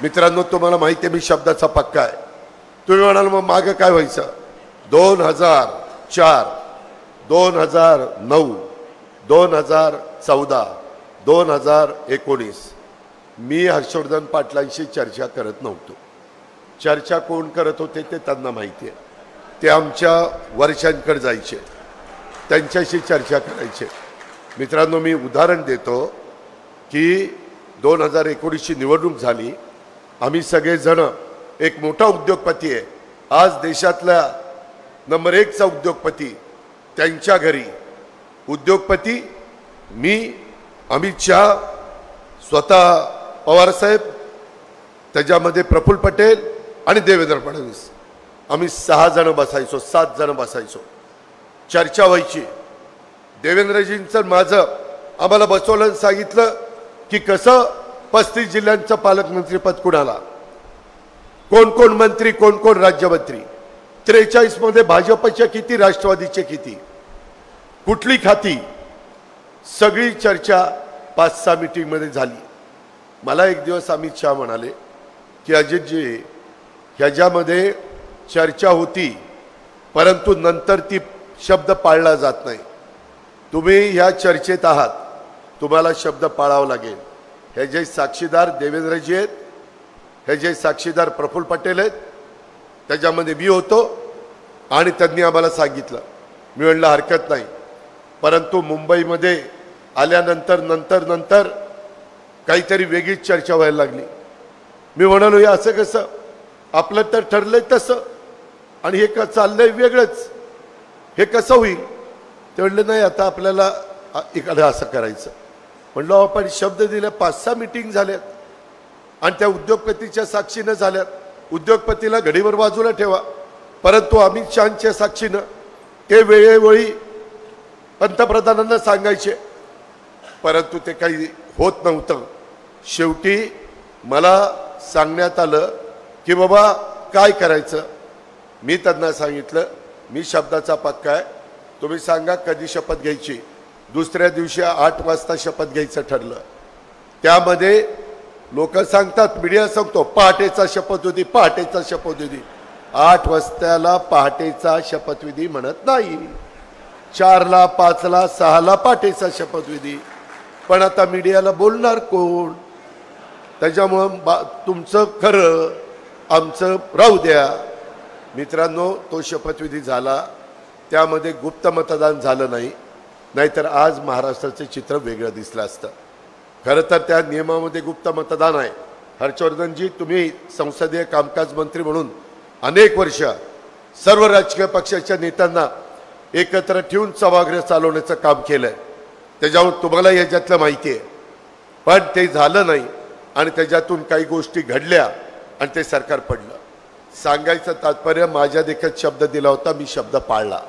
मित्रांनो, तुम्हाला माहिती आहे मी शब्दाचा पक्का आहे. तुम्ही म्हणाल मग मागं काय व्हायचं? 2004, 2009, 2014, 2019 मी हर्षवर्धन पाटलांशी चर्चा करत नव्हतो. चर्चा कोण करत होते ते त्यांना माहिती आहे. ते आमच्या वर्षांकडे जायचे, त्यांच्याशी चर्चा करायचे. मित्रांनो, मी उदाहरण देतो की 2019ची निवडणूक झाली. आम्ही सगळेजण, एक मोठा उद्योगपती आहे, आज देशातला नंबर 1चा उद्योगपती, त्यांच्या घरी उद्योगपती, मी, अमित शहा, स्वतः पवारसाहेब, त्याच्यामध्ये प्रफुल्ल पटेल आणि देवेंद्र फडणवीस, आम्ही 6 जण बसायचो, 7 जण बसायचो. चर्चा व्हायची. देवेंद्रजींचं माझं आम्हाला बसवलं, सांगितलं की कसं 35 जिल्ह्यांचं पालकमंत्रीपद कुणाला, कोण कोण मंत्री, कोण कोण राज्यमंत्री, 43 मध्ये भाजपच्या किती, राष्ट्रवादीचे किती, कुठली खाती, सगळी चर्चा 5-6 मीटिंगमध्ये झाली. मला एक दिवस अमित शहा म्हणाले की अजितजी, ह्याच्यामध्ये चर्चा होती परंतु नंतर ती शब्द पाळला जात नाही. तुम्ही ह्या चर्चेत आहात, तुम्हाला शब्द पाळावा लागेल. हे जे साक्षीदार देवेंद्रजी आहेत, हे जे साक्षीदार प्रफुल्ल पटेल आहेत, त्याच्यामध्ये मी होतो आणि त्यांनी आम्हाला सांगितलं. मी म्हणलं हरकत नाही. परंतु मुंबईमध्ये आल्यानंतर नंतर काहीतरी वेगळीच चर्चा व्हायला लागली. मी म्हणालो हे असं कसं, आपलं तर ठरलंय तसं आणि हे का चाललंय वेगळंच, हे कसं होईल? ते म्हणले नाही, आता आपल्याला इकडे असं करायचं. म्हणलं आपण शब्द दिले, 5-6 मीटिंग झाल्यात आणि त्या उद्योगपतीच्या साक्षीनं झाल्यात. उद्योगपतीला घडीवर बाजूला ठेवा, परंतु अमित शहांच्या साक्षीनं ते वेळोवेळी पंतप्रधानांना सांगायचे, परंतु ते काही होत नव्हतं. शेवटी मला सांगण्यात आलं की बाबा काय करायचं. मी त्यांना सांगितलं मी शब्दाचा पक्का आहे, तुम्ही सांगा कधी शपथ घ्यायची. दुसऱ्या दिवशी 8 वाजता शपथ घ्यायचं ठरलं. त्यामध्ये लोक सांगतात, मीडिया सांगतो पहाटेचा शपथविधी, पहाटेचा शपथविधी. 8 वाजताला पहाटेचा शपथविधी म्हणत नाही, 4ला, 5ला, 6ला पहाटेचा शपथविधी. पण आता मीडियाला बोलणार कोण? त्याच्यामुळं तुमचं खरं, आमचं राहू द्या. मित्रांनो, तो शपथविधी झाला, त्यामध्ये गुप्त मतदान झालं नाही, नाहीतर आज महाराष्ट्राचं चित्र वेगळं दिसलं असतं. खरं तर त्या नियमामध्ये गुप्त मतदान आहे. हर्षवर्धनजी, तुम्ही संसदीय कामकाज मंत्री म्हणून अनेक वर्ष सर्व राजकीय पक्षाच्या नेत्यांना एकत्र ठेवून सभागृह चालवण्याचं काम केलं आहे, त्याच्यावर तुम्हाला याच्यातलं माहिती आहे. पण ते झालं नाही आणि त्याच्यातून काही गोष्टी घडल्या आणि ते सरकार पडलं. सांगायचं तात्पर्य, माझ्या देखत शब्द दिला होता, मी शब्द पाळला.